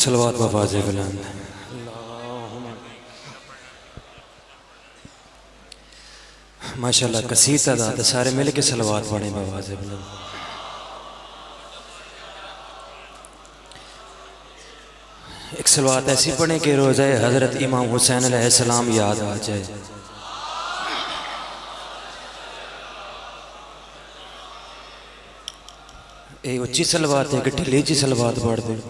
सलवात बवाज़ बुलंद। माशाअल्लाह कसीर तादाद सारे मिल के सलवात पढ़े बवाज़ बुलंद। एक सलवात ऐसी पढ़े कि रोज़ाए हज़रत इमाम हुसैन अलैहिस्सलाम याद आ जाए। ये उच्ची सलवात है कि ढिली जी सलवात पढ़ दे।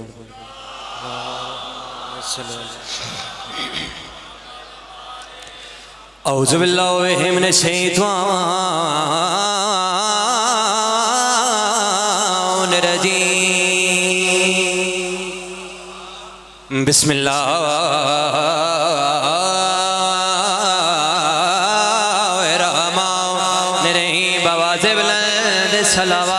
औज़ु बिल्लाहि मिनश शैतानिर रजीम। बिस्मिल्लाहिर्रहमानिर्रहीम। बवाज़े बुलंद सलावत।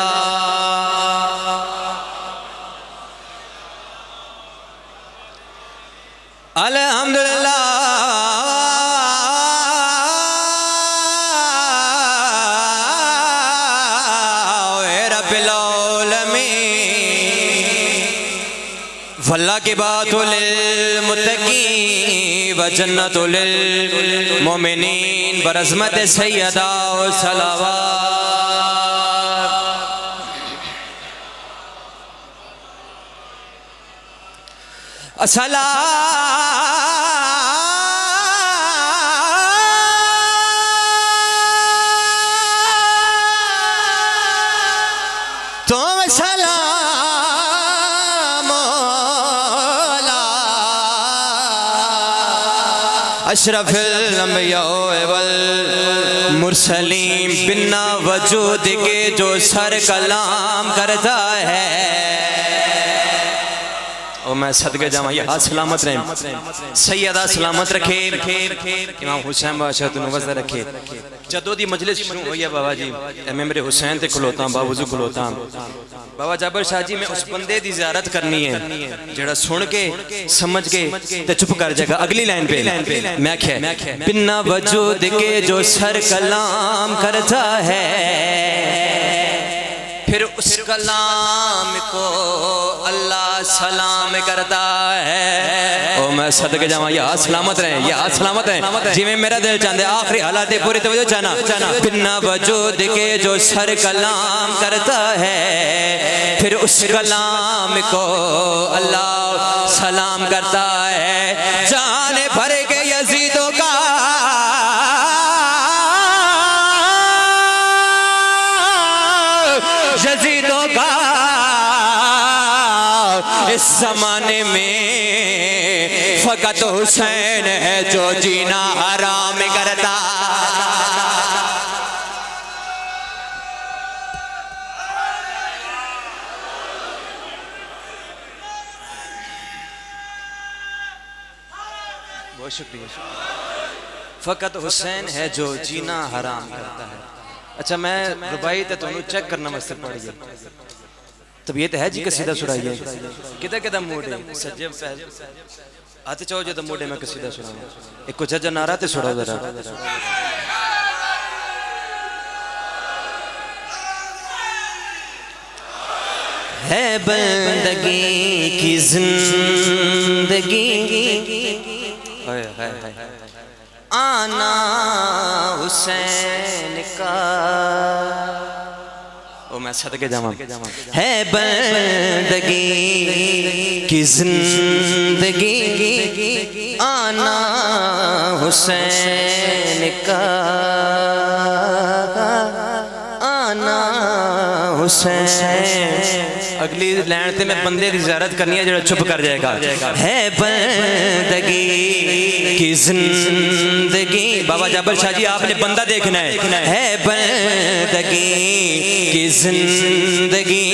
अल्हम्दुलिल्लाह रब्बिल आलमीन। वल्लाह की बात लिल मुत्तकीन व जन्नतु लिल मोमिनीन बरज़मत सय्यदा व सलावत। अस्सला अशरफुल अंबिया वल मुरसलीन। बिना वजूद के जो सर कलाम करता है ओ मैं सदके जावा। या सलामत रहे, सैयदा सलामत रखे, इमाम हुसैन बादशाह तू नवाज़ रखे। जदों दी मजलिस शुरू हुई है बाबा जी, मैं मेरे हुसैन ते खलोता बावजू खलोता। बाबा जाबर शाह जी मैं उस बंदे दी ज़ियारत करनी है जेड़ा सुन के समझ के ते चुप कर जाएगा। अगली लाइन पे मैं क्या बिना वजूद के जो सर कलाम करता है फिर उस कलाम को अल्लाह सलाम करता है। ओ मैं सदके जावा। या सलामत रहे, या सलामत रहे। जिमें मेरा दिल चाहता है आखिरी हालात पूरी तवज्जो चाहना। बिना वजूद के जो सर कलाम करता है फिर उस कलाम को अल्लाह सलाम करता है। जाने भर के यजीदों का यजीदों का इस जमाने में फकत हुसैन है जो जीना हराम करता। बहुत शुक्रिया। फकत हुसैन है जो जीना हराम करता है। अच्छा मैं रुबाई तो तुम चेक करना मस्त पड़िए। तबीयत है जी कसीदा सुनाइए। किदा किदा मूड है सज्जे हाथ चाहो जो तो मूड है मैं कसीदा सुनाऊं। एक को जज नारा ते सुनाओ जरा। है बंदगी की जिंदगी आना हुसैन का। ओ मैं सदके जावा। है बंदगी की जिंदगी आना हुसैन का। आना हुसैन। अगली लाइन से मैं बंदे की ज़ियारत करनी है जो चुप कर जाएगा। है बंदगी की जिंदगी। बाबा जाबर शाह जी आपने बंदा देखना है बंदगी की जिंदगी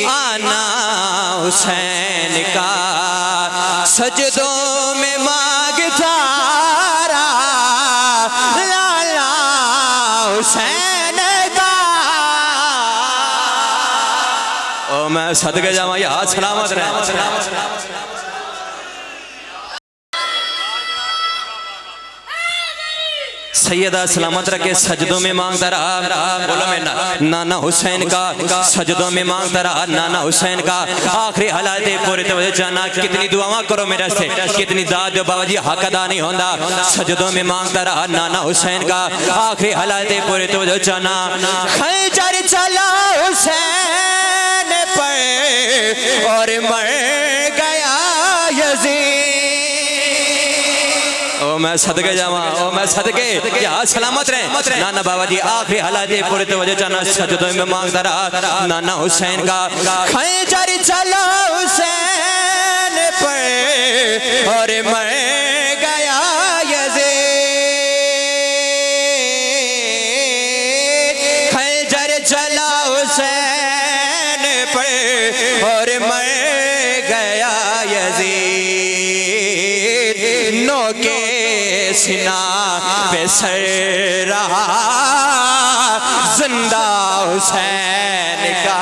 आना हुसैन का। सजदों में मांगता लाला हुसैन का। ओ मैं सदके जावा। या सलामत रहे। सैयदा सलामत रखे सजदों में मांगता रहा। बोलो मैं नाना हुसैन का सजदों में मांगता रहा, नाना हुसैन का आखिरी हालात पूरे तवज्जो चाहना। कितनी दुआवां करो मेरे से, कितनी दाद दो बाबा जी, हक अदा नहीं होता। सजदों में मांगता रहा नाना हुसैन का आखिरी हालात पूरे तवज्जो चाहना। खंजर चला हुसैन पर और मर गया यजीद। ओ मैं सदके जावा, ओ मैं सदके या सलामत रहे नाना बाबा जी आखिरी हालात पूरे तवज्जो चाहना। सजदों में मांगता रहा नाना हुसैन का। खंजर चला हुसैन पर और मर गया यजीद। खंजर चला हुसैन पर और मर गया यजीद। नो के सीना पे सर रहा जिंदा हुसैन का।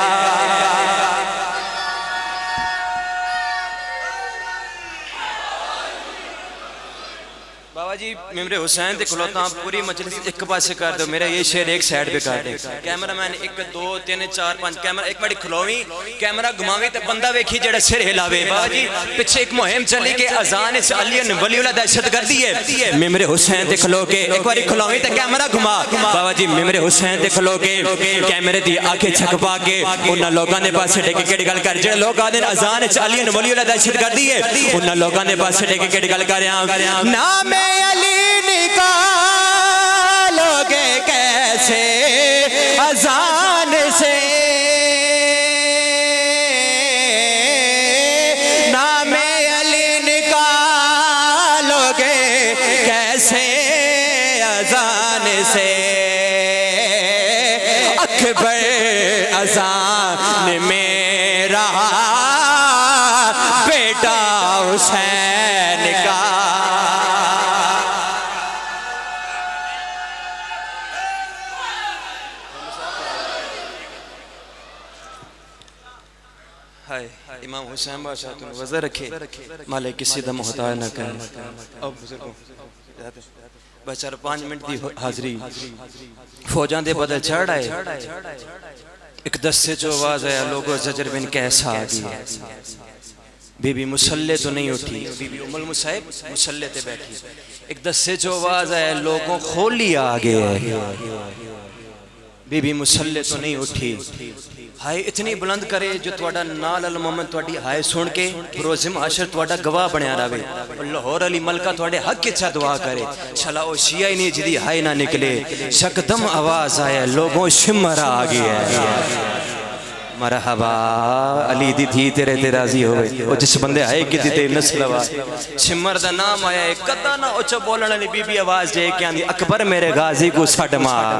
बाबा जी मेरे हुसैन ते खलोता पूरी मजलिस एक पासे कर दो, मेरा ये शेर एक साइड पे कर दे। कैमरामैन 1 2 3 4 5 कैमरा एक मिनट खलोवी, कैमरा घुमावी ते बंदा वेखी जेड़ा सिर हिलावे। बाबा जी पीछे एक मुहिम चली के अजान से अली वलीउल्लाह दहशत कर दी है। मेरे हुसैन ते खलो के एक बार खलोवी ते कैमरा घुमा। बाबा जी मेरे हुसैन ते खलो के कैमरे दी आंखें छकपा के उन्हां लोकां दे पासे टेक के गल कर जेड़े लोग आदे अजान से अली वलीउल्लाह दहशत कर दी है। उन्हां लोकां दे पासे टेक के गल कर रहा ना मैं अली निकालोगे कैसे अजान से। नाम अली निकालोगे कैसे अजान से। अकबर अजान में रहा बेटा हुसैन का। इमाम हुसैन बादशाह तुम वज़ा रखे माले किसी दा मोहताज न करे। अब बुजुर्गों बेचार 5 मिनट दी हाज़री फौजां दे बदल चढ़ आए। एक दस्ते चो आवाज आया लोगो जजर बिन कैसा आ गई। बीबी मुसल्ले तो नहीं उठी, बीबी उम्मुल मुसाइब मुसल्ले ते बैठी। एक दस्ते चो आवाज आया लोगों खोली आ गए। बीबी मुसल्ले तो नहीं उठी। हाय इतनी बुलंद करे जो तुहाडा नाल अल मोहम्मद तुहाडी हाय सुन के रोज़िम आशर तुहाडा गवाह बनया रहे। लाहौर अली मलका तुहाडे हक के अच्छा दुआ करे। छला ओ शिया ही नहीं जिदी हाय ना निकले। शकदम आवाज आया लोगों शिमर आ गया। मरहबा अली दी थी तेरे ते राजी होवे। ओ जिस बंदे हाय की ते नस्लवा शिमर दा नाम आया। कदा ना उच्च बोलण वाली बीबी आवाज दे के आंदी अकबर मेरे गाजी को सट मार।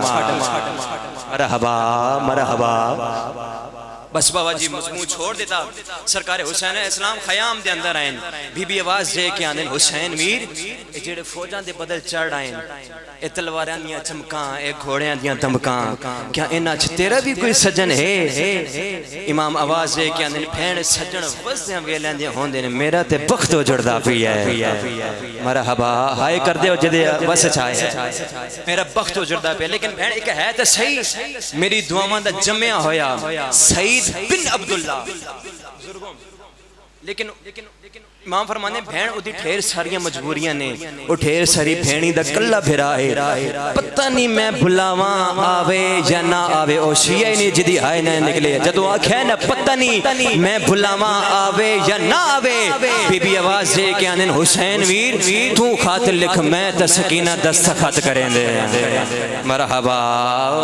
मरहबा मरहबा। बस बाबा जी मुँह छोड़ देता। सरकार हुसैन इस्लाम खयाम दे अंदर आए। बीबी आवाज दे के आने हुसैन वीर जेड़े फौजां दे बदल चढ़ आए। ए तलवारां दियां चमकां ए घोड़ियां दियां दमकां क्या इन्हां च तेरा भी कोई सजन है। इमाम आवाज दे के आने भैन सजन वसदियां वेलियां दियां होंदे ने मेरा ते बख्त उजड़दा पिया है। मरहबा हाय कर दे जदे बस छाए मेरा बख्त उजड़दा पिया। लेकिन भैन एक है ते सही मेरी दुआवां दा जम्मिया होया सईद बिन अब्दुल्ला। लेकिन इमाम फरमाने भैन उदी ढेर सारियां मजबूरियां ने। वो ढेर सारी भैनी दा कल्ला फिरा है। पता नहीं मैं बुलावा आवे या ना आवे। ओ शिया ही नहीं जिदी हाय ना निकले। जदों आख्या ना पता नहीं मैं बुलावा आवे या ना आवे। बीबी आवाज दे के आने हुसैन वीर तू खात लिख मैं त सकीना दस्तखत करें दे। मरहबा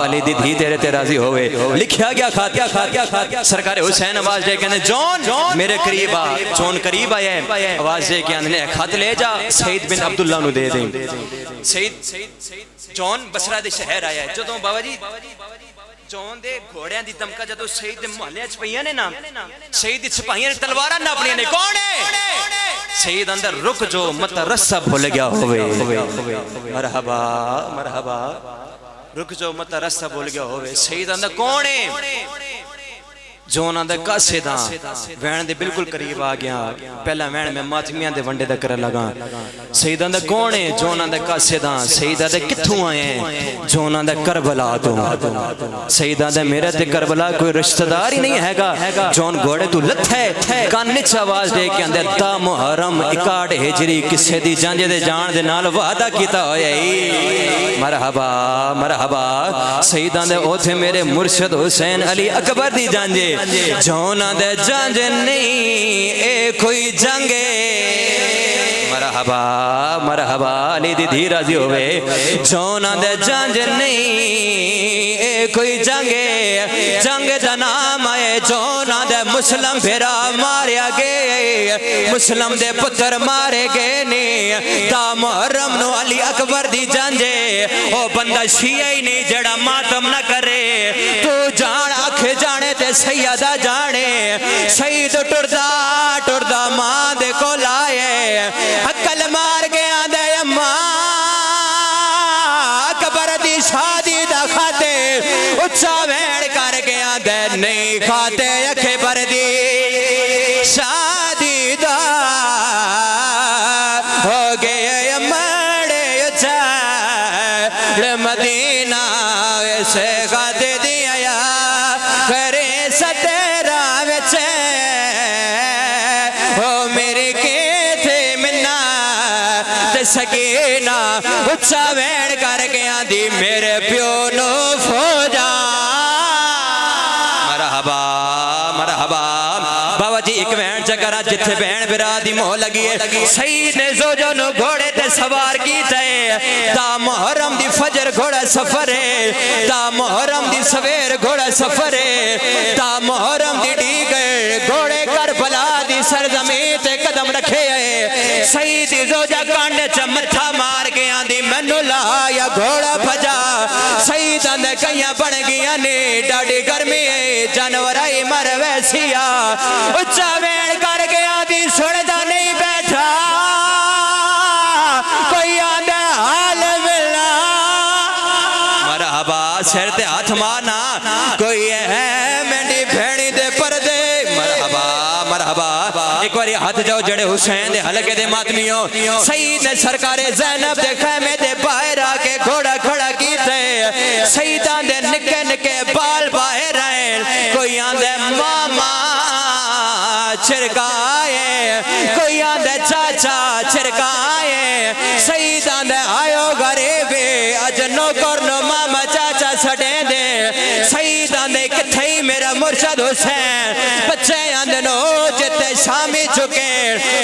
अली दी धी तेरे ते राजी होवे। लिखा गया खात सरकार हुसैन आवाज दे के जॉन मेरे करीब आ। जॉन करीब आया आवाज दे के आने खत ले जा सईद बिन अब्दुल्ला नु दे दे। सईद जॉन बसरा दे शहर आया। जदों बाबा जी जॉन दे घोड़ियां दी दमका जदों सईद दे मोहल्ले च पईयां ने ना सईद दी सिपाहियां ने तलवारां नापणियां ने। कौन है सईद अंदर रुक जो मत रस्सा भूल गया होवे। मरहबा मरहबा रुक जो मत रस्सा भूल गया होवे। सईद अंदर कौन है जो उन्होंने कासे दा वैन दे बिल्कुल करीब आ गया पहला वैन मैं मातमियां दे वंडे दा कर लगा शहीदां दा कौन है जो उन्होंने कासे दा शहीदां दे कित्थों आए हैं जो उन्होंने करबला तो शहीदां दे मेरे ते करबला कोई रिश्तेदार ही नहीं हैगा जौन घोड़े तू लथे कान निच आवाज दे के अंदर ता मुहर्रम 61 हिजरी किसे दी जांजे दे जान दे नाल वादा कीता होया मरहबा मरहबा शहीदां दे ओथे मेरे मुर्शिद हुसैन अली अकबर दी जांजे जोना दे जंज नहीं ए कोई जंगे मरहबा मरहबा अली दी धी राजी होवे जोना दे जंज नहीं ए कोई जंगे जंग दा नाम है जोना दे मुस्लिम फिरा मारिया गए मुस्लिम दे पुत्र मारे गए ने दा मुहर्रम नु अली अकबर दी जंजे ओ बंदा शिया ही नहीं जड़ा मातम ना करे तू जान आख जाने ते सैयदा जाने शहीद टुरदा टुरदा मां दे कोल आए अकल मार गया दे अम्मा अकबर दी शादी दा खाते उच्चा वेड़ कर गया दे नहीं खाते अकबर दी शादी दा हो गए मड़े उच्चा मदीना से खाते दिया करे सतेरा विच हो मेरे के थे मिन्ना ते सकीना उच्चा वैन कर गया दी मेरे प्यो नो फौजा मरहबा मरहबा बाबा जी एक वैन चकरा जिथे भैन बिरा दी मोह लगी है शहीद ने जोजो नो घोड़े ते सवार कीता है दा मुहर्रम दी फजर घोड़ा सफर है दा मुहर्रम दी सवेर घोड़ा सफर है दा मुहर्रम दी डीगर घोड़े करबला दी सरजमीन ते कदम रखे है शहीद जोजा कांडे च मत्था मार के आंदी मैनू लाया घोड़ा भजा शहीदां दे कईयां बन गईयां ने डाडी गर्मी है जानवर आई मर वैसिया उच्चा वेण कर के आंदी सुनदा नहीं बैठा कोई आंदा हाल मिलना मरहबा सिर ते हाथ मारना कोई है मेरी भेड़ी दे पर्दे मरहबा मरहबा एक बारी हाथ जाओ जड़े हुसैन दे हलके दे मातमियों शहीद ने सरकारे ज़ैनब दे खैमे दे बाहर आके घोड़ा खड़ा कीते शहीदां दे निके निके बाल बाहर आए कोई आंदे मामा छिड़काए कोई आंदे चाचा छिड़काए शहीदां दे आयो गरीबे अज नौकर नो मामा चाचा छड़े दे शहीदां दे किथे मेरा मुर्शिद हुसैन बच्चे आंदे नो जिते शामी चुके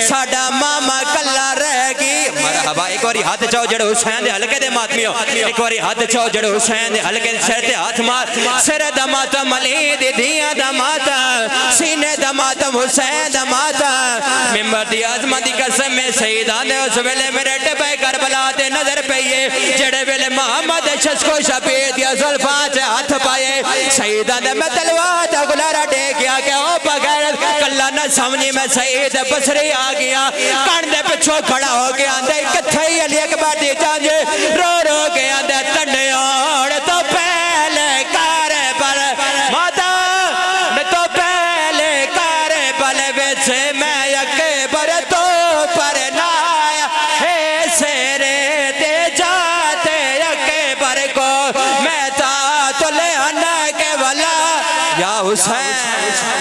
साडा मामा कल्ला रह गई मरहबा एक बारी हाथ चाओ जड़े हुसैन दे हलके दे मातमियों एक बारी हाथ चाओ जड़े हुसैन दे हलके सिर ते हाथ मार सिर दा मातम अली दी धियां दा मातम सीने दा मातम हुसैन दा मातम मिंबर दी आज़मा दी कसम में शहीदां दे उस वेले मेरे टबे करबला ते नजर पईए जेड़े वेले मोहम्मद शस्को शबीर दी जुल्फां च हाथ पाए शहीदां दे मैं तलवार दा गुलारा टेकिया के ओ बगैर कल्ला न समझी मैं शहीद बसरी आ गया कण दे पिछों खड़ा हो गया दे किथे अली अकबर दी जांजे रो रो के आंदे तन्योड़ तो पहले कर बल माता ने तो पहले कर बल विच मैं अकबर तो पर नाया हे सेरे ते जाते अकबर को मैं ता तो ले आना के वाला या हुसैन